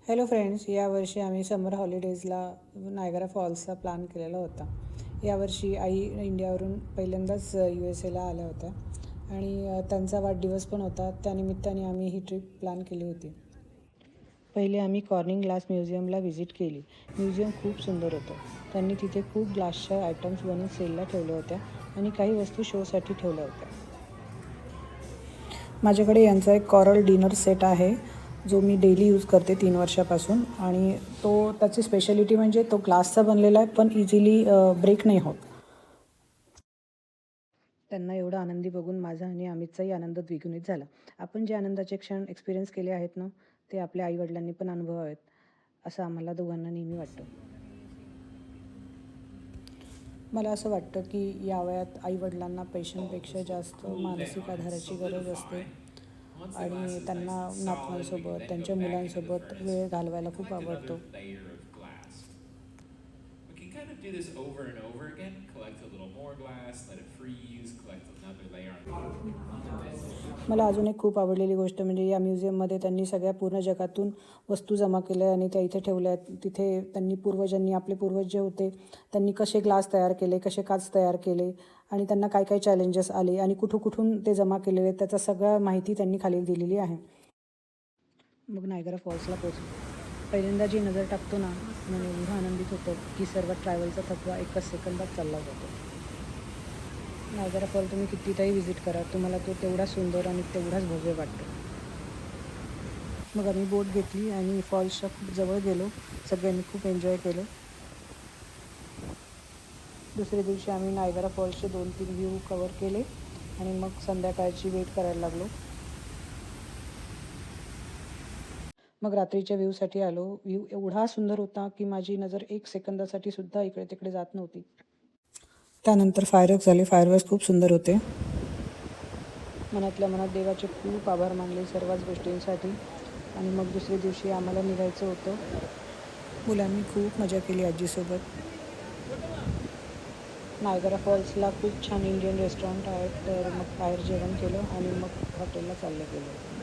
Hello friends, यावर्षी आम्ही समर हॉलिडेजला Niagara फॉल्सचा plan केलेला होता. यावर्षी आई इंडियावरून पहिल्यांदाच USA आल्या होत्या आणि त्यांचा वाढदिवस पण होता. त्यानिमित्ताने आम्ही ही ट्रिप प्लॅन केली होती. पहिले आम्ही कॉर्निंग ग्लास म्युझियमला व्हिजिट केली. म्युझियम खूप सुंदर होतं. त्यांनी तिथे खूप ग्लासच्या आयटम्स बनवून सेलला ठेवल्या होत्या आणि काही वस्तू शोसाठी ठेवल्या होत्या. माझ्याकडे यांचा एक कॉरल डिनर सेट आहे, जो मी डेली यूज करते 3 वर्षापासून. आणि त्याची स्पेशालिटी म्हणजे तो ग्लासचा बनलेला आहे, पण इझिली ब्रेक नाही होत. त्यांना एवढं आनंदी बघून माझा आणि अमितचाही आनंद द्विगुणित झाला. आपण जे आनंदाचे क्षण एक्सपिरियन्स केले आहेत ना, ते आपल्या आईवडिलांनी पण अनुभवावेत, असं आम्हाला दोघांना नेहमी वाटतं. मला असं वाटतं की या वयात आईवडिलांना पैशांपेक्षा जास्त मानसिक आधाराची गरज असते आणि त्यांना नातवांसोबत, त्यांच्या मुलांसोबत वेळ घालवायला खूप आवडतो. We can kind of do this over and over again. Collect a little more glass, let it freeze, collect another layer on top. मला अजून एक खूप आवडलेली गोष्ट म्हणजे या म्युझियममध्ये त्यांनी सगळ्या पूर्ण जगातून वस्तू जमा केल्या आणि त्या इथे ठेवल्या आहेत. तिथे त्यांनी आपले पूर्वज जे होते त्यांनी कसे ग्लास तयार केले, कसे काच तयार केले आणि त्यांना काय काय चॅलेंजेस आले आणि कुठून ते जमा केलेले, त्याचा सगळ्या माहिती त्यांनी खाली दिलेली आहे. मग नायगरा फॉल्सला पोहोचलो. पहिल्यांदा जी नजर टाकतो ना, मन एवढं आनंदित होतं की सर्व ट्रॅव्हलचा थकवा एकच सेकंदात चालला जातो. नायगरा फॉल तुम्ही कितीदाही व्हिजिट करा, तुम्हाला तो तेवढाच सुंदर आणि तेवढाच भव्य वाटतो. मग आम्ही बोट घेतली आणि फॉल्सच्या खूप जवळ गेलो. सगळ्यांनी खूप एन्जॉय केलं. दुसऱ्या दिवशी आम्ही नायगरा फॉल्सचे 2-3 व्ह्यू कवर केले आणि मग संध्याकाळची वेट करायला लागलो. मग रात्रीच्या व्ह्यूसाठी आलो. व्ह्यू एवढा सुंदर होता की माझी नजर 1 सेकंदासाठी सुद्धा इकडे तिकडे जात नव्हती. त्यानंतर फायरवर्क्स झाले. फायरवर्क्स खूप सुंदर होते. मनातल्या मनात देवाचे खूप आभार मानले सर्वच गोष्टींसाठी. आणि मग दुसऱ्या दिवशी आम्हाला निघायचं होतं. मुलांनी खूप मजा केली आजीसोबत. नायगरा फॉल्सला खूप छान इंडियन रेस्टॉरंट आहेत, तर मग बाहेर जेवण केलं आणि मग हॉटेलला चाललं गेलो.